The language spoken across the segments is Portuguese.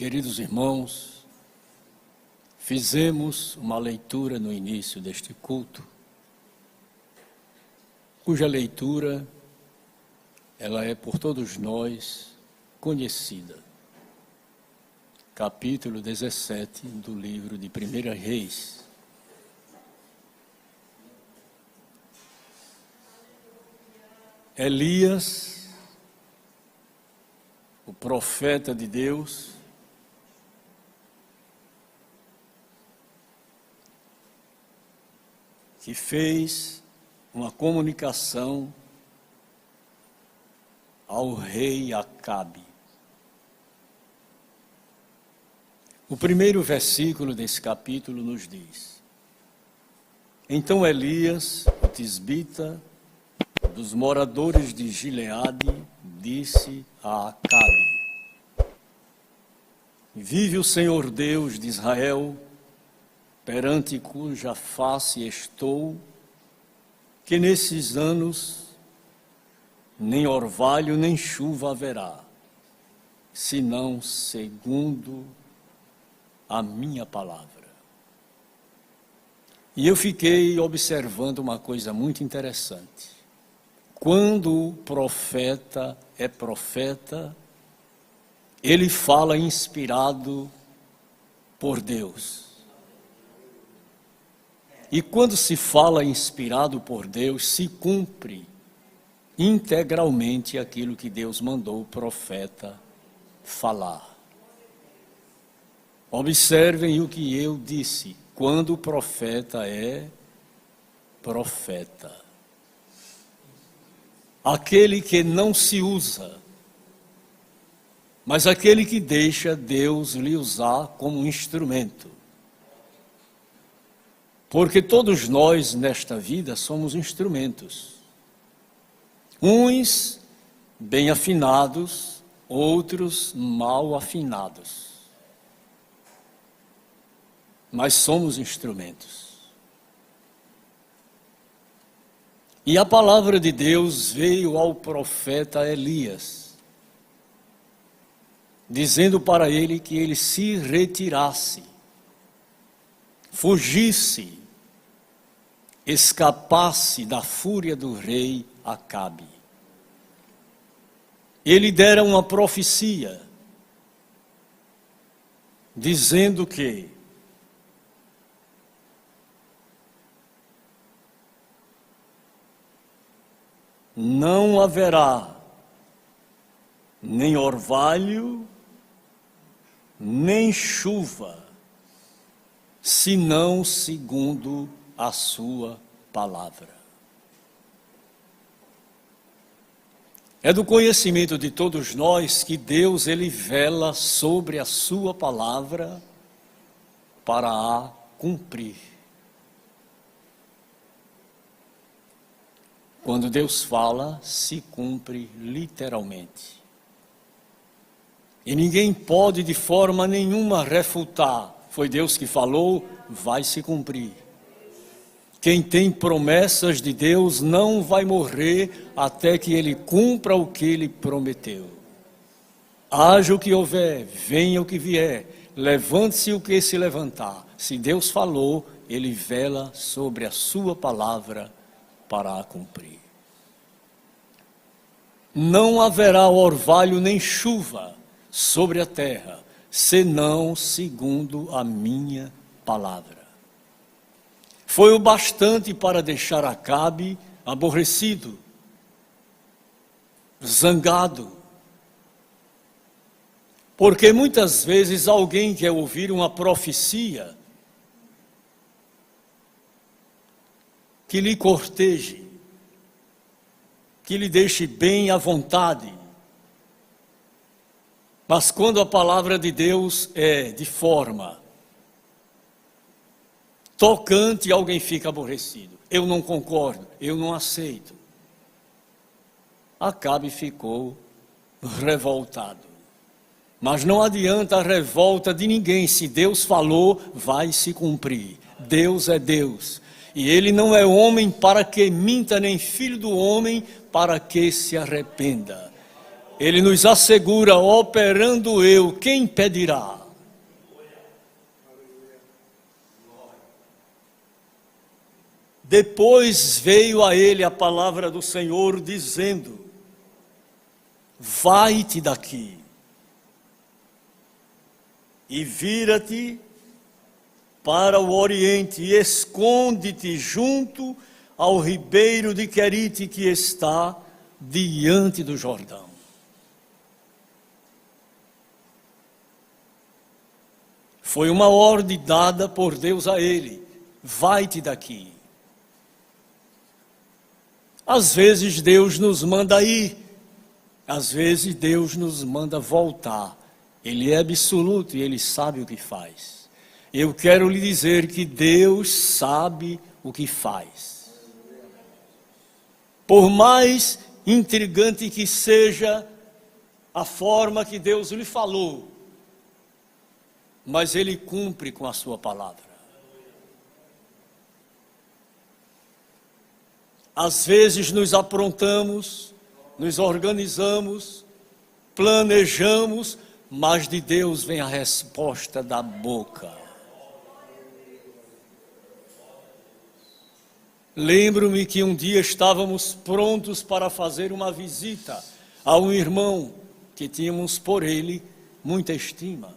Queridos irmãos, fizemos uma leitura no início deste culto, cuja leitura, ela é por todos nós conhecida. Capítulo 17 do livro de 1 Reis. Elias, o profeta de Deus, que fez uma comunicação ao rei Acabe. O primeiro versículo desse capítulo nos diz: Então Elias, o tisbita, dos moradores de Gileade, disse a Acabe: Vive o Senhor Deus de Israel, perante cuja face estou, que nesses anos nem orvalho nem chuva haverá, senão segundo a minha palavra. E eu fiquei observando uma coisa muito interessante. Quando o profeta é profeta, ele fala inspirado por Deus. E quando se fala inspirado por Deus, se cumpre integralmente aquilo que Deus mandou o profeta falar. Observem o que eu disse, quando o profeta é profeta. Aquele que não se usa, mas aquele que deixa Deus lhe usar como instrumento. Porque todos nós nesta vida somos instrumentos. Uns bem afinados, outros mal afinados. Mas somos instrumentos. E a palavra de Deus veio ao profeta Elias, dizendo para ele que ele se retirasse, fugisse, escapasse da fúria do rei Acabe. Ele dera uma profecia, dizendo que não haverá nem orvalho, nem chuva, senão segundo a sua palavra. É do conhecimento de todos nós que Deus, ele vela sobre a sua palavra para a cumprir. Quando Deus fala, se cumpre literalmente. E ninguém pode de forma nenhuma refutar. Foi Deus que falou, vai se cumprir. Quem tem promessas de Deus não vai morrer até que ele cumpra o que ele prometeu. Haja o que houver, venha o que vier, levante-se o que se levantar. Se Deus falou, ele vela sobre a sua palavra para a cumprir. Não haverá orvalho nem chuva sobre a terra, senão segundo a minha palavra. Foi o bastante para deixar Acabe aborrecido, zangado. Porque muitas vezes alguém quer ouvir uma profecia que lhe corteje, que lhe deixe bem à vontade. Mas quando a palavra de Deus é de forma tocante, alguém fica aborrecido. Eu não concordo, eu não aceito. Acabe ficou revoltado. Mas não adianta a revolta de ninguém. Se Deus falou, vai se cumprir. Deus é Deus. E ele não é homem para que minta, nem filho do homem para que se arrependa. Ele nos assegura, operando eu, quem impedirá? Depois veio a ele a palavra do Senhor dizendo: vai-te daqui e vira-te para o oriente e esconde-te junto ao ribeiro de Querite que está diante do Jordão. Foi uma ordem dada por Deus a ele: vai-te daqui. Às vezes Deus nos manda ir, às vezes Deus nos manda voltar. Ele é absoluto e Ele sabe o que faz. Eu quero lhe dizer que Deus sabe o que faz. Por mais intrigante que seja a forma que Deus lhe falou, mas Ele cumpre com a sua palavra. Às vezes nos aprontamos, nos organizamos, planejamos, mas de Deus vem a resposta da boca. Lembro-me que um dia estávamos prontos para fazer uma visita a um irmão que tínhamos por ele muita estima.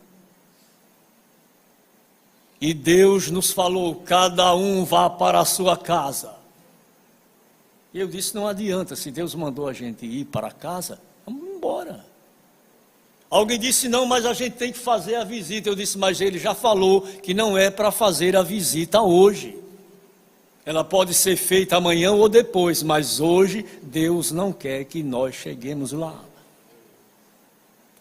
E Deus nos falou: cada um vá para a sua casa. E eu disse: não adianta, se Deus mandou a gente ir para casa, vamos embora. Alguém disse: não, mas a gente tem que fazer a visita. Eu disse: mas Ele já falou que não é para fazer a visita hoje. Ela pode ser feita amanhã ou depois, mas hoje Deus não quer que nós cheguemos lá.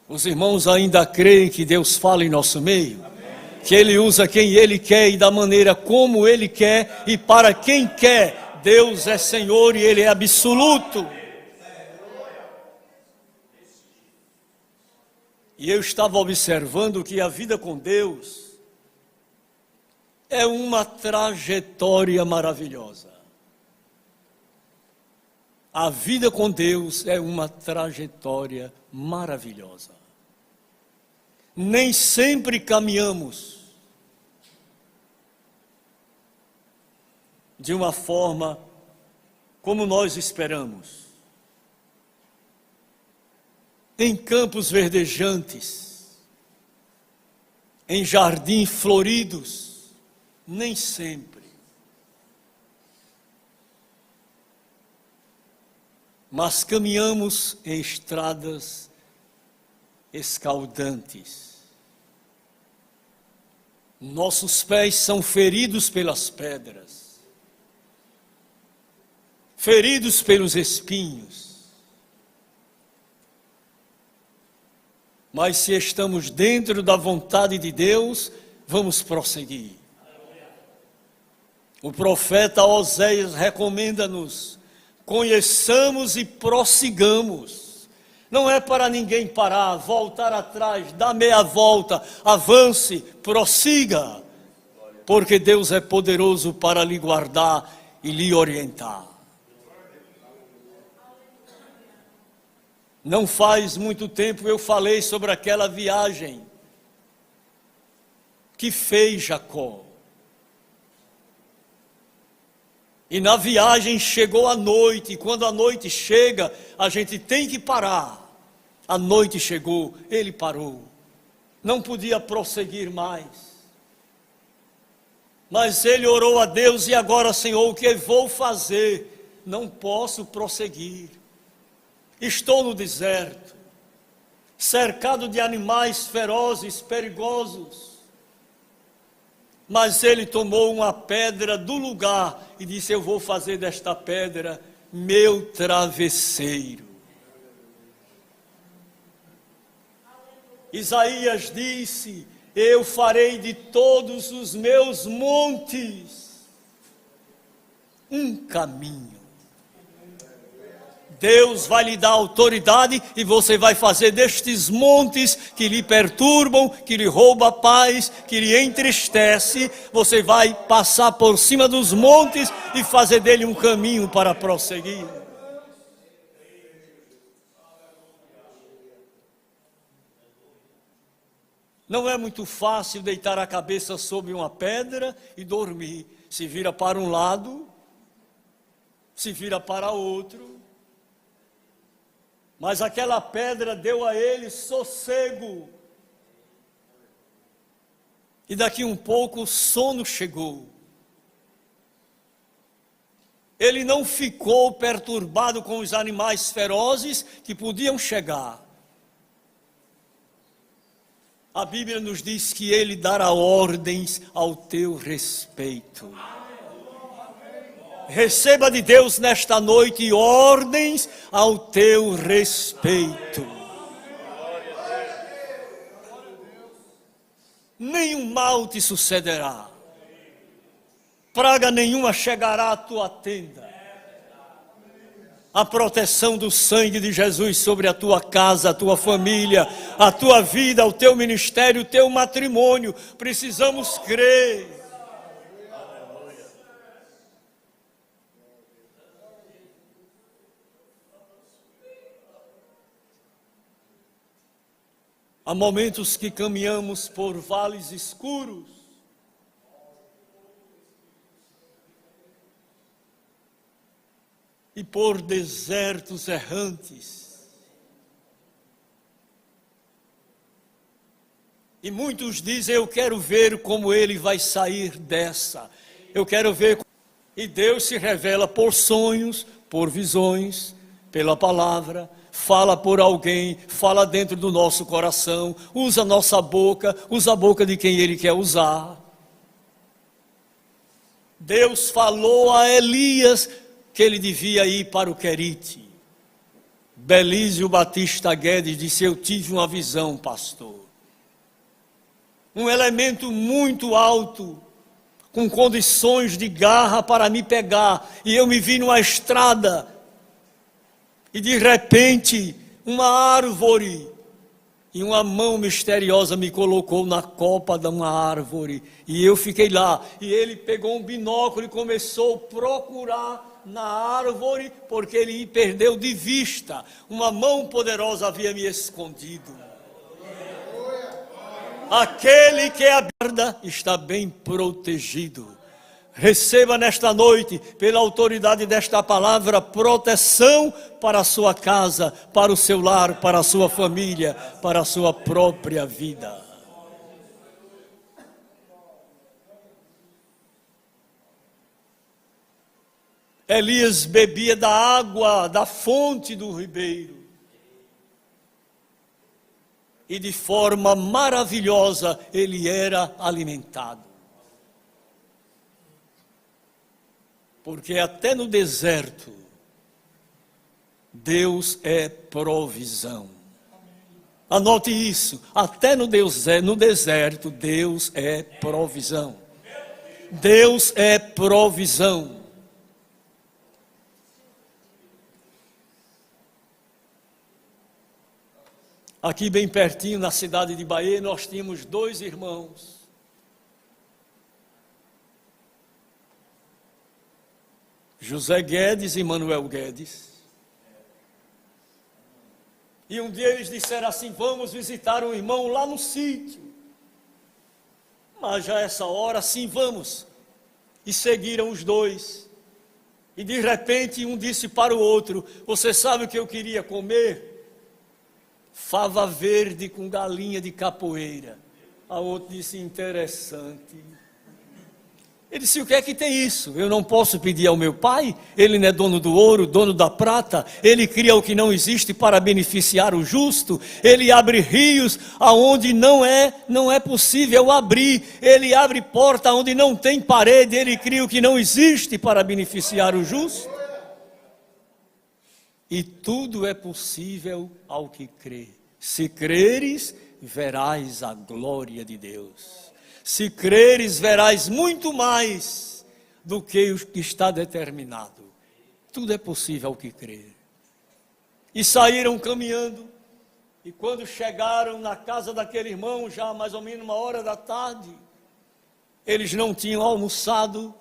Os irmãos ainda creem que Deus fala em nosso meio? Amém. Que Ele usa quem Ele quer e da maneira como Ele quer e para quem quer. Deus é Senhor e Ele é absoluto. E eu estava observando que a vida com Deus é uma trajetória maravilhosa. A vida com Deus é uma trajetória maravilhosa. Nem sempre caminhamos de uma forma como nós esperamos. Em campos verdejantes, em jardins floridos, nem sempre. Mas caminhamos em estradas escaldantes. Nossos pés são feridos pelas pedras, feridos pelos espinhos. Mas se estamos dentro da vontade de Deus, vamos prosseguir. O profeta Oséias recomenda-nos: conheçamos e prossigamos. Não é para ninguém parar, voltar atrás, dar meia volta, avance, prossiga, porque Deus é poderoso para lhe guardar e lhe orientar. Não faz muito tempo eu falei sobre aquela viagem que fez Jacó. E na viagem chegou a noite, e quando a noite chega, a gente tem que parar. A noite chegou, ele parou. Não podia prosseguir mais. Mas ele orou a Deus: e agora, Senhor, o que vou fazer? Não posso prosseguir. Estou no deserto, cercado de animais ferozes, perigosos. Mas ele tomou uma pedra do lugar e disse: eu vou fazer desta pedra meu travesseiro. Isaías disse: eu farei de todos os meus montes um caminho. Deus vai lhe dar autoridade e você vai fazer destes montes que lhe perturbam, que lhe roubam a paz, que lhe entristece, você vai passar por cima dos montes e fazer dele um caminho para prosseguir. Não é muito fácil deitar a cabeça sobre uma pedra e dormir. Se vira para um lado, se vira para outro. Mas aquela pedra deu a ele sossego. E daqui um pouco o sono chegou. Ele não ficou perturbado com os animais ferozes que podiam chegar. A Bíblia nos diz que ele dará ordens ao teu respeito. Receba de Deus nesta noite ordens ao teu respeito. Nenhum mal te sucederá. Praga nenhuma chegará à tua tenda. A proteção do sangue de Jesus sobre a tua casa, a tua família, a tua vida, o teu ministério, o teu matrimônio. Precisamos crer. Há momentos que caminhamos por vales escuros. E por desertos errantes. E muitos dizem, eu quero ver como ele vai sair dessa. Eu quero ver. E Deus se revela por sonhos, por visões, pela palavra. Fala por alguém, fala dentro do nosso coração. Usa a nossa boca, usa a boca de quem ele quer usar. Deus falou a Elias que ele devia ir para o Querite. Belísio Batista Guedes disse, eu tive uma visão, pastor. Um elemento muito alto, com condições de garra para me pegar. E eu me vi numa estrada. E de repente, uma árvore e uma mão misteriosa me colocou na copa de uma árvore. E eu fiquei lá. E ele pegou um binóculo e começou a procurar na árvore, porque ele perdeu de vista. Uma mão poderosa havia me escondido. Aquele que é a guarda está bem protegido. Receba nesta noite, pela autoridade desta palavra, proteção para a sua casa, para o seu lar, para a sua família, para a sua própria vida. Elias bebia da água, da fonte do ribeiro. E de forma maravilhosa ele era alimentado. Porque até no deserto, Deus é provisão. Anote isso, até no deserto, Deus é provisão. Deus é provisão. Aqui bem pertinho, na cidade de Bahia, nós tínhamos 2 irmãos. José Guedes e Manuel Guedes. E um dia eles disseram assim, vamos visitar um irmão lá no sítio. Mas já essa hora, sim, vamos. E seguiram os 2. E de repente um disse para o outro, você sabe o que eu queria comer? Fava verde com galinha de capoeira. A outra disse, interessante. Ele disse, o que é que tem isso? Eu não posso pedir ao meu pai? Ele não é dono do ouro, dono da prata? Ele cria o que não existe para beneficiar o justo? Ele abre rios aonde não é possível abrir. Ele abre porta onde não tem parede. Ele cria o que não existe para beneficiar o justo? E tudo é possível ao que crê. Se creres, verás a glória de Deus. Se creres, verás muito mais do que o que está determinado. Tudo é possível ao que crer. E saíram caminhando. E quando chegaram na casa daquele irmão, já mais ou menos 1h da tarde, eles não tinham almoçado.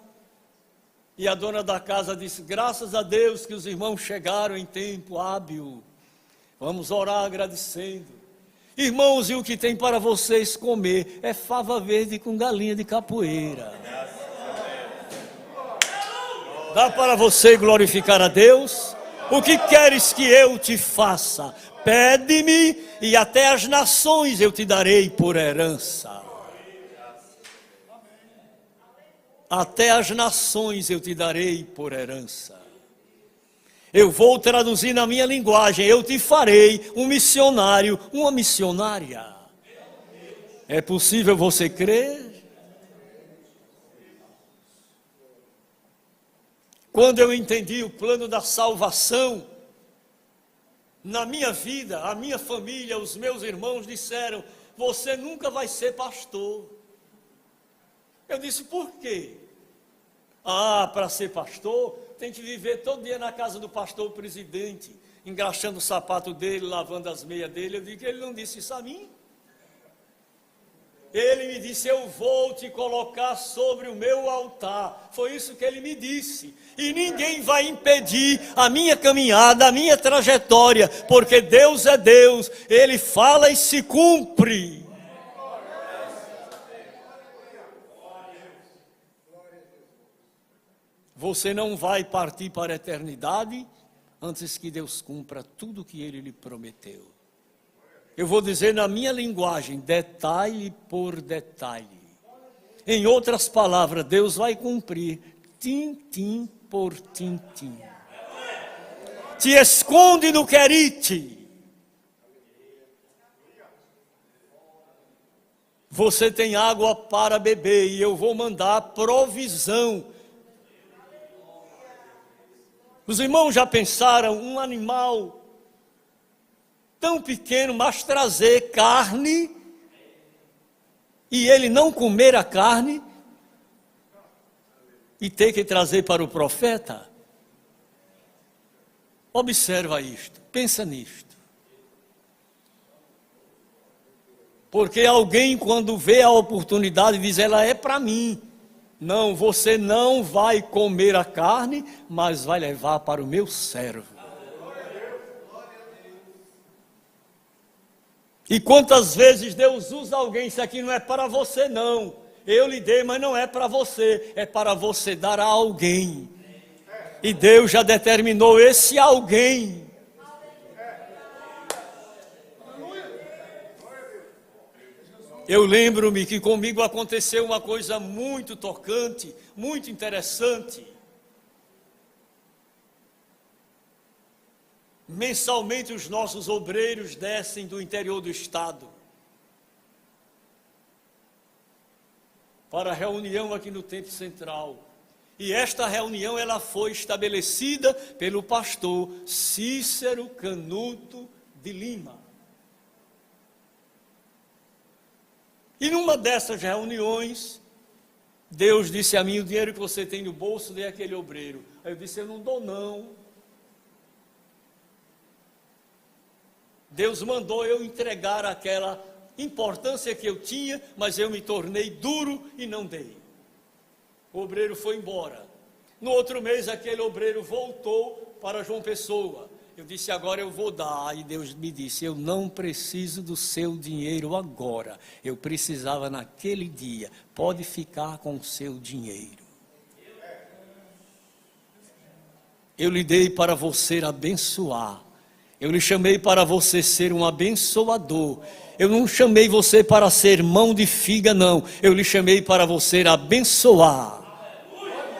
E a dona da casa disse, graças a Deus que os irmãos chegaram em tempo hábil. Vamos orar agradecendo. Irmãos, e o que tem para vocês comer é fava verde com galinha de capoeira. Dá para você glorificar a Deus? O que queres que eu te faça? Pede-me e até as nações eu te darei por herança. Até as nações eu te darei por herança. Eu vou traduzir na minha linguagem, eu te farei um missionário, uma missionária. É possível você crer? Quando eu entendi o plano da salvação, na minha vida, a minha família, os meus irmãos disseram, você nunca vai ser pastor. Eu disse, por quê? Para ser pastor, tem que viver todo dia na casa do pastor presidente, engraxando o sapato dele, lavando as meias dele. Eu digo, ele não disse isso a mim. Ele me disse, eu vou te colocar sobre o meu altar. Foi isso que ele me disse. E ninguém vai impedir a minha caminhada, a minha trajetória, porque Deus é Deus, Ele fala e se cumpre. Você não vai partir para a eternidade antes que Deus cumpra tudo o que Ele lhe prometeu. Eu vou dizer na minha linguagem, detalhe por detalhe. Em outras palavras, Deus vai cumprir tintim por tintim. Te esconde no querite. Você tem água para beber e eu vou mandar provisão. Os irmãos já pensaram, um animal tão pequeno, mas trazer carne, e ele não comer a carne, e ter que trazer para o profeta? Observa isto, pensa nisto. Porque alguém, quando vê a oportunidade, diz, ela é para mim. Não, você não vai comer a carne, mas vai levar para o meu servo. E quantas vezes Deus usa alguém, isso aqui não é para você não. Eu lhe dei, mas não é para você, é para você dar a alguém. E Deus já determinou esse alguém. Eu lembro-me que comigo aconteceu uma coisa muito tocante, muito interessante. Mensalmente os nossos obreiros descem do interior do estado para a reunião aqui no Templo Central. E esta reunião ela foi estabelecida pelo pastor Cícero Canuto de Lima. E numa dessas reuniões, Deus disse a mim, o dinheiro que você tem no bolso, dê àquele obreiro. Aí eu disse, eu não dou não. Deus mandou eu entregar aquela importância que eu tinha, mas eu me tornei duro e não dei. O obreiro foi embora. No outro mês, aquele obreiro voltou para João Pessoa. Eu disse, agora eu vou dar. E Deus me disse, eu não preciso do seu dinheiro agora. Eu precisava naquele dia. Pode ficar com o seu dinheiro. Eu lhe dei para você abençoar. Eu lhe chamei para você ser um abençoador. Eu não chamei você para ser mão de figa, não. Eu lhe chamei para você abençoar.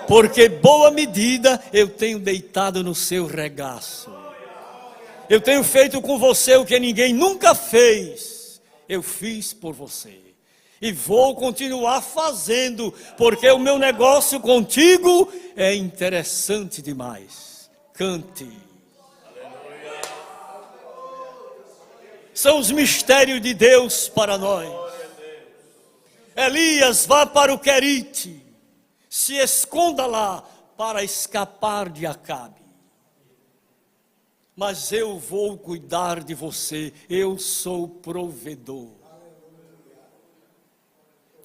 Porque boa medida eu tenho deitado no seu regaço. Eu tenho feito com você o que ninguém nunca fez. Eu fiz por você. E vou continuar fazendo, porque o meu negócio contigo é interessante demais. Cante. São os mistérios de Deus para nós. Elias, vá para o Querite, se esconda lá para escapar de Acabe. Mas eu vou cuidar de você, eu sou provedor.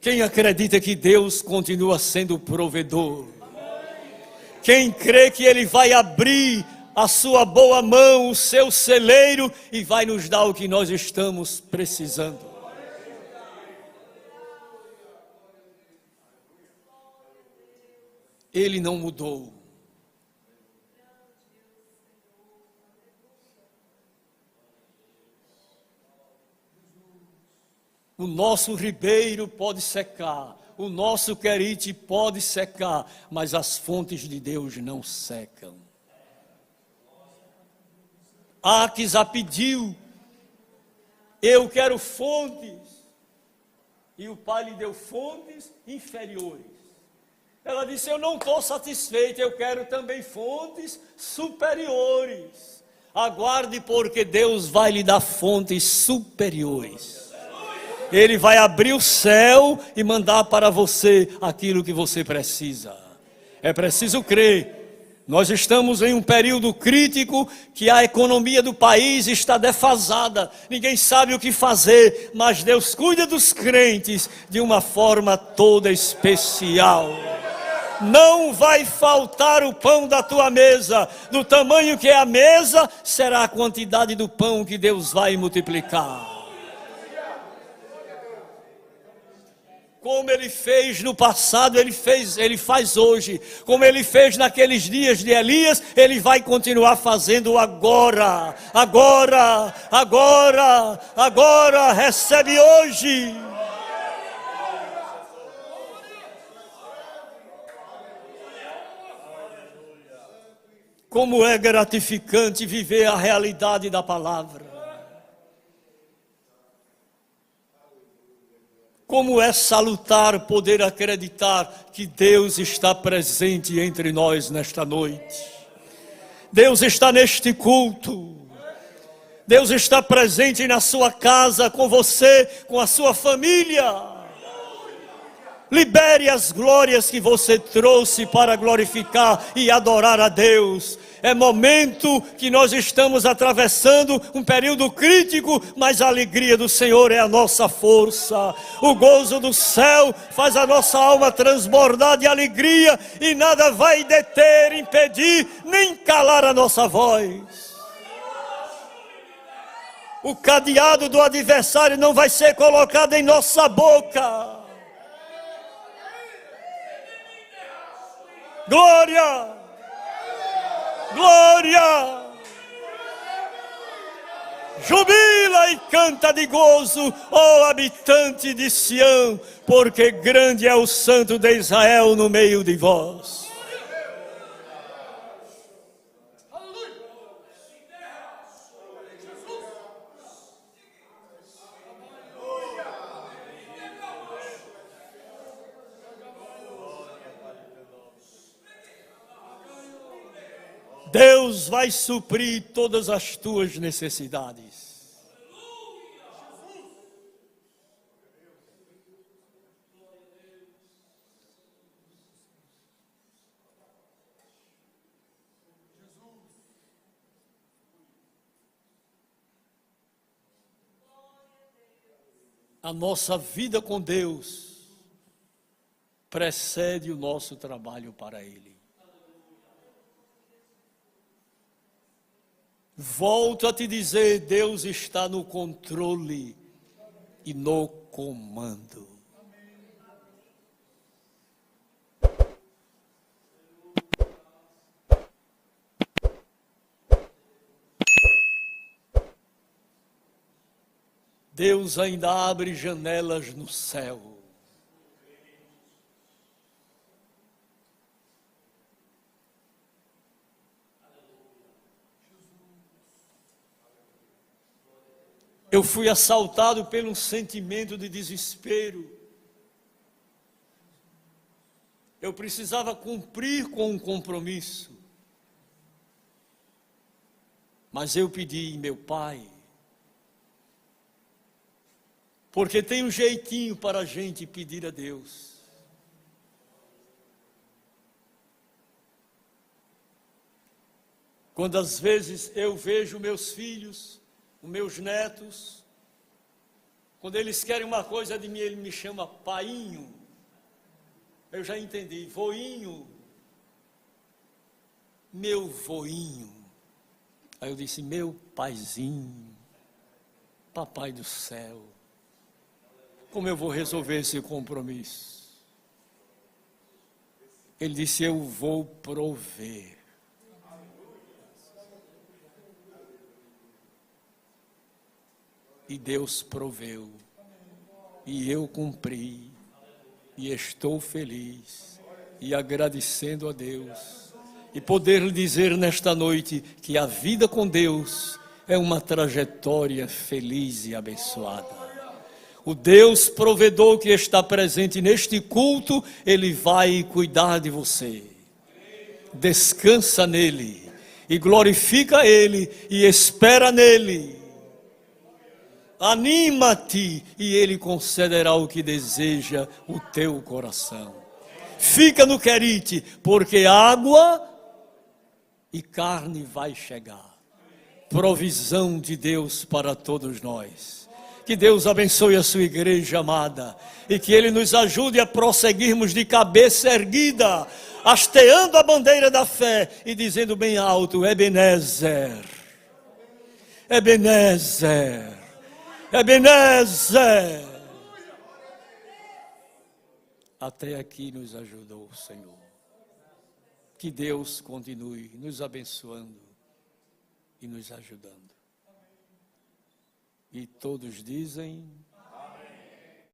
Quem acredita que Deus continua sendo provedor? Quem crê que Ele vai abrir a sua boa mão, o seu celeiro, e vai nos dar o que nós estamos precisando. Ele não mudou. O nosso ribeiro pode secar, o nosso querite pode secar, mas as fontes de Deus não secam. Aquisa pediu, eu quero fontes, e o pai lhe deu fontes inferiores. Ela disse, eu não estou satisfeita, eu quero também fontes superiores. Aguarde, porque Deus vai lhe dar fontes superiores. Ele vai abrir o céu e mandar para você aquilo que você precisa. É preciso crer. Nós estamos em um período crítico que a economia do país está defasada. Ninguém sabe o que fazer, mas Deus cuida dos crentes de uma forma toda especial. Não vai faltar o pão da tua mesa. Do tamanho que é a mesa, será a quantidade do pão que Deus vai multiplicar. Como ele fez no passado, ele faz hoje. Como ele fez naqueles dias de Elias, ele vai continuar fazendo agora. Agora, agora, agora, recebe hoje. Como é gratificante viver a realidade da palavra. Como é salutar poder acreditar que Deus está presente entre nós nesta noite. Deus está neste culto. Deus está presente na sua casa, com você, com a sua família. Libere as glórias que você trouxe para glorificar e adorar a Deus. É momento que nós estamos atravessando um período crítico, mas a alegria do Senhor é a nossa força. O gozo do céu faz a nossa alma transbordar de alegria e nada vai deter, impedir, nem calar a nossa voz. O cadeado do adversário não vai ser colocado em nossa boca. Glória! Glória! Jubila e canta de gozo, ó habitante de Sião, porque grande é o Santo de Israel no meio de vós. Deus vai suprir todas as tuas necessidades. A nossa vida com Deus precede o nosso trabalho para Ele. Volto a te dizer, Deus está no controle e no comando. Deus ainda abre janelas no céu. Eu fui assaltado pelo sentimento de desespero. Eu precisava cumprir com um compromisso. Mas eu pedi, meu Pai, porque tem um jeitinho para a gente pedir a Deus. Quando às vezes eu vejo meus filhos, os meus netos, quando eles querem uma coisa de mim, ele me chama painho. Eu já entendi, voinho, meu voinho. Aí eu disse, meu paizinho, papai do céu, como eu vou resolver esse compromisso? Ele disse, eu vou prover. E Deus proveu. E eu cumpri. E estou feliz. E agradecendo a Deus. E poder lhe dizer nesta noite que a vida com Deus é uma trajetória feliz e abençoada. O Deus provedor que está presente neste culto, Ele vai cuidar de você. Descansa nele e glorifica Ele e espera nele. Anima-te e Ele concederá o que deseja o teu coração. Fica no querite, porque água e carne vai chegar. Provisão de Deus para todos nós. Que Deus abençoe a sua igreja amada e que Ele nos ajude a prosseguirmos de cabeça erguida, hasteando a bandeira da fé e dizendo bem alto, Ebenezer, Ebenezer, Ebenezer. Até aqui nos ajudou o Senhor. Que Deus continue nos abençoando e nos ajudando. E todos dizem...